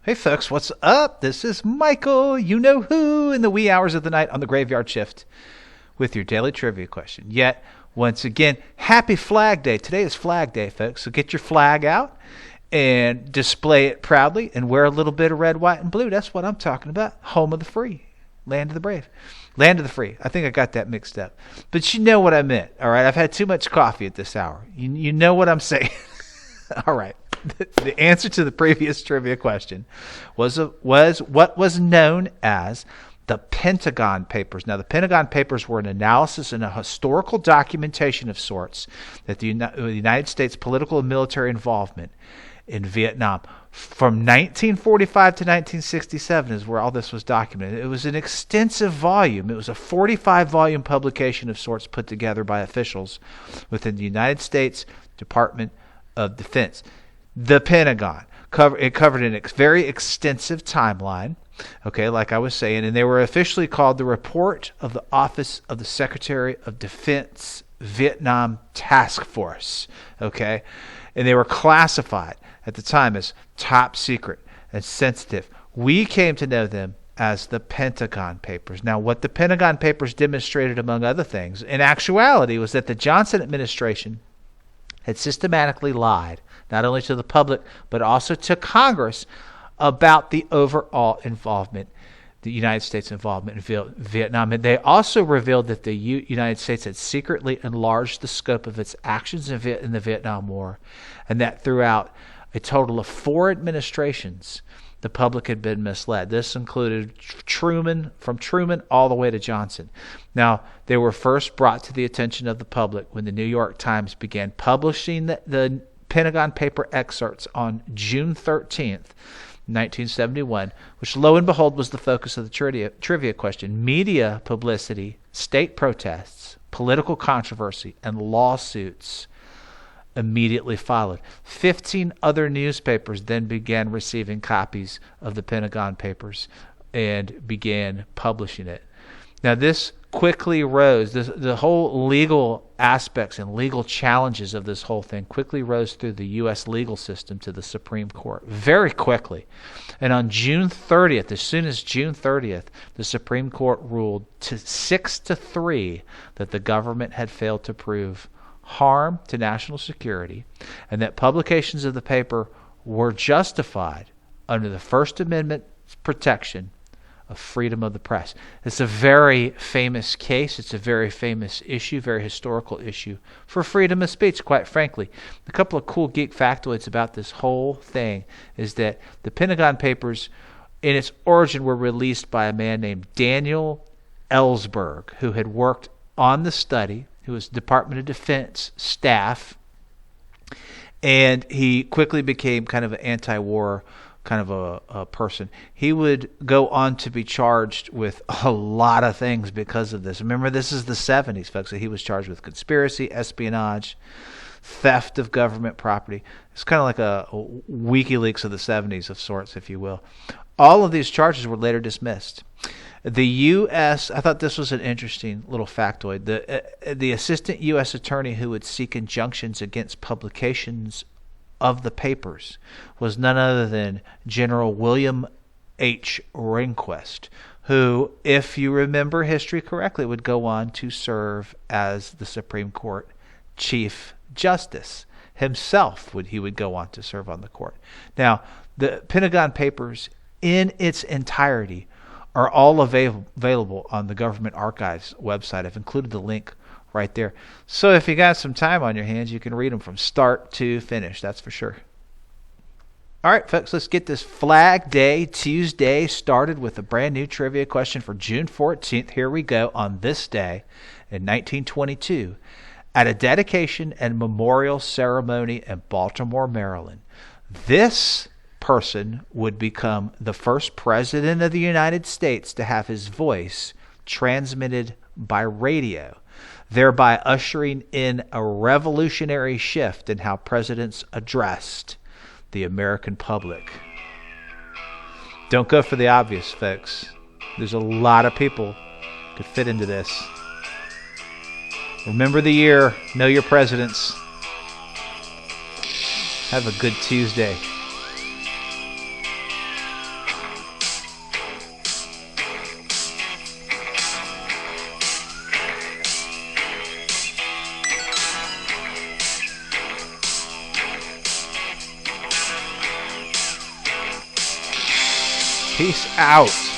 Hey folks, what's up? This is Michael, you know who, in the wee hours of the night on the graveyard shift with your daily trivia question. Yet, once again, happy Flag Day. Today is Flag Day, folks, so get your flag out and display it proudly and wear a little bit of red, white, and blue. That's what I'm talking about. Home of the free. Land of the brave. Land of the free. I think I got that mixed up. But you know what I meant, all right? I've had too much coffee at this hour. You know what I'm saying. All right. The answer to the previous trivia question was what was known as the Pentagon Papers. Now, the Pentagon Papers were an analysis and a historical documentation of sorts that the United States political and military involvement in Vietnam from 1945 to 1967 is where all this was documented. It was an extensive volume. It was a 45-volume publication of sorts put together by officials within the United States Department of Defense. The Pentagon covered a very extensive timeline, okay, like I was saying, and they were officially called the Report of the Office of the Secretary of Defense Vietnam Task Force, okay, and they were classified at the time as top secret and sensitive. We came to know them as the Pentagon Papers. Now, what the Pentagon Papers demonstrated, among other things, in actuality, was that the Johnson administration had systematically lied, not only to the public, but also to Congress about the overall involvement, the United States involvement in Vietnam. And they also revealed that the United States had secretly enlarged the scope of its actions in the Vietnam War, and that throughout a total of 4 administrations, the public had been misled. This included from Truman all the way to Johnson. Now, they were first brought to the attention of the public when the New York Times began publishing the Pentagon paper excerpts on June 13th, 1971, which, lo and behold, was the focus of the trivia question. Media publicity, state protests, political controversy, and lawsuits immediately followed. 15 other newspapers then began receiving copies of the Pentagon Papers and began publishing it. Now, this quickly rose, the whole legal aspects and legal challenges of this whole thing quickly rose through the U.S. legal system to the Supreme Court very quickly. And on June 30th, as soon as June 30th, the Supreme Court ruled 6-3 that the government had failed to prove harm to national security and that publications of the paper were justified under the First Amendment protection of freedom of the press. It's a very famous case. It's a very famous issue, very historical issue for freedom of speech, quite frankly. A couple of cool geek factoids about this whole thing is that the Pentagon Papers, in its origin, were released by a man named Daniel Ellsberg, who had worked on the study, who was Department of Defense staff, and he quickly became kind of an anti-war kind of a person. He would go on to be charged with a lot of things because of this. Remember, this is the 70s, folks. So he was charged with conspiracy, espionage, theft of government property. It's kind of like a WikiLeaks of the 70s of sorts, if you will. All of these charges were later dismissed. The U.S., I thought this was an interesting little factoid. The assistant U.S. attorney who would seek injunctions against publications of the papers was none other than General William H. Rehnquist, who, if you remember history correctly, would go on to serve as the Supreme Court Chief Justice. Himself, he would go on to serve on the court. Now, the Pentagon Papers in its entirety are all available on the Government Archives website. I've included the link right there. So if you got some time on your hands, you can read them from start to finish, that's for sure. All right, folks, let's get this Flag Day Tuesday started with a brand new trivia question for June 14th. Here we go. On this day in 1922, at a dedication and memorial ceremony in Baltimore, Maryland, this person would become the first president of the United States to have his voice transmitted by radio, thereby ushering in a revolutionary shift in how presidents addressed the American public. Don't go for the obvious, folks. There's a lot of people could fit into this. Remember the year. Know your presidents. Have a good Tuesday. Peace out.